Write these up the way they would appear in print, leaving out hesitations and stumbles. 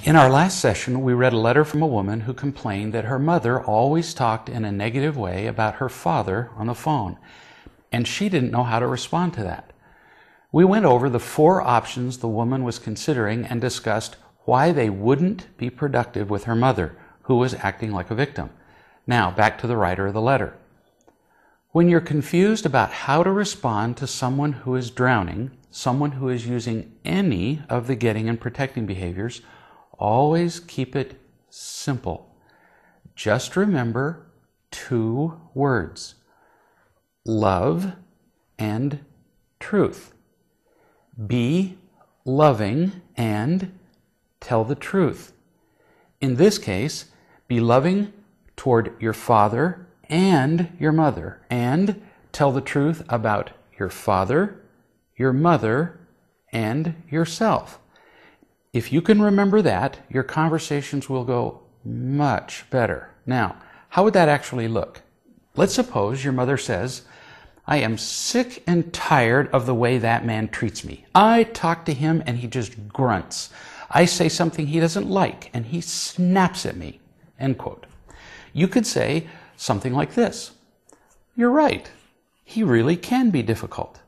In our last session, we read a letter from a woman who complained that her mother always talked in a negative way about her father on the phone, and she didn't know how to respond to that. We went over the 4 options the woman was considering and discussed why they wouldn't be productive with her mother, who was acting like a victim. Now, back to the writer of the letter. When you're confused about how to respond to someone who is drowning, someone who is using any of the getting and protecting behaviors, always keep it simple. Just remember 2 words: love and truth. Be loving and tell the truth. In this case, be loving toward your father and your mother, and tell the truth about your father, your mother, and yourself. If you can remember that, your conversations will go much better. Now, how would that actually look? Let's suppose your mother says, "I am sick and tired of the way that man treats me. I talk to him and he just grunts. I say something he doesn't like and he snaps at me." End quote. You could say something like this: "You're right. He really can be difficult."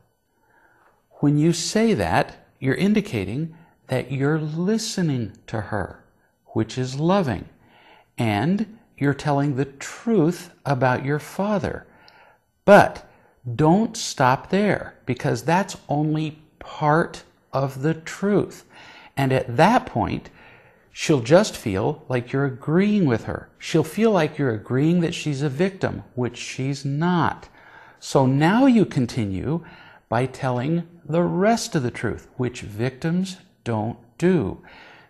When you say that, you're indicating that you're listening to her, which is loving, and you're telling the truth about your father. But don't stop there, because that's only part of the truth. And at that point, she'll just feel like you're agreeing with her. She'll feel like you're agreeing that she's a victim, which she's not. So now you continue by telling the rest of the truth, which victims don't do.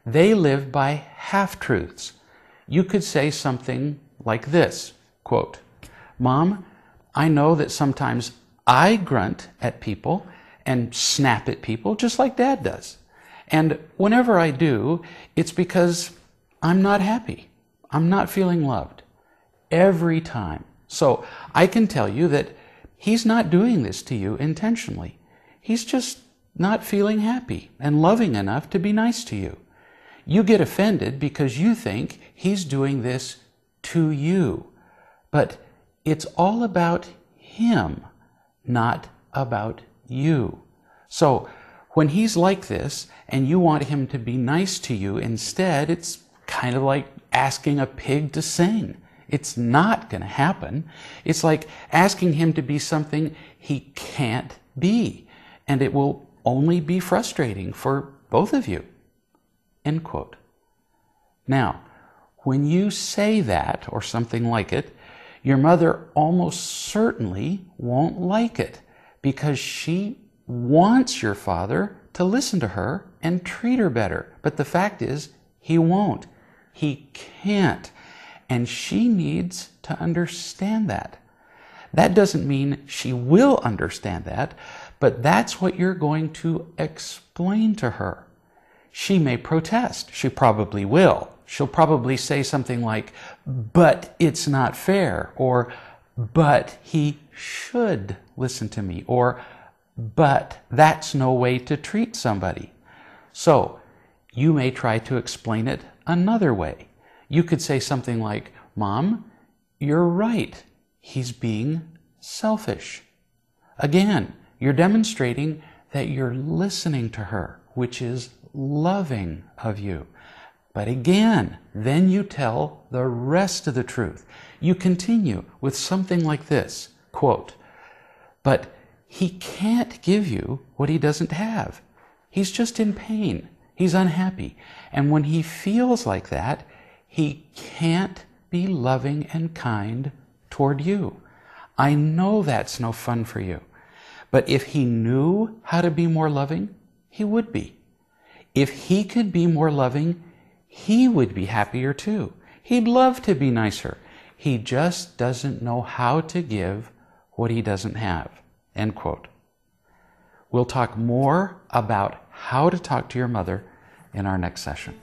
They live by half-truths. You could say something like this, quote, "Mom, I know that sometimes I grunt at people and snap at people just like Dad does. And whenever I do, it's because I'm not happy. I'm not feeling loved. Every time. So I can tell you that he's not doing this to you intentionally. He's just not feeling happy and loving enough to be nice to you. You get offended because you think he's doing this to you. But it's all about him, not about you. So when he's like this and you want him to be nice to you instead, it's kind of like asking a pig to sing. It's not going to happen. It's like asking him to be something he can't be, and it will only be frustrating for both of you." End quote. Now, when you say that or something like it, your mother almost certainly won't like it, because she wants your father to listen to her and treat her better. But the fact is, he won't. He can't. And she needs to understand that. That doesn't mean she will understand that, but that's what you're going to explain to her. She may protest. She probably will. She'll probably say something like, "But it's not fair," or "But he should listen to me," or "But that's no way to treat somebody." So you may try to explain it another way. You could say something like, "Mom, you're right. He's being selfish." Again, you're demonstrating that you're listening to her, which is loving of you. But again, then you tell the rest of the truth. You continue with something like this, quote, "But he can't give you what he doesn't have. He's just in pain. He's unhappy. And when he feels like that, he can't be loving and kind toward you. I know that's no fun for you. But if he knew how to be more loving, he would be. If he could be more loving, he would be happier too. He'd love to be nicer. He just doesn't know how to give what he doesn't have." End quote. We'll talk more about how to talk to your mother in our next session.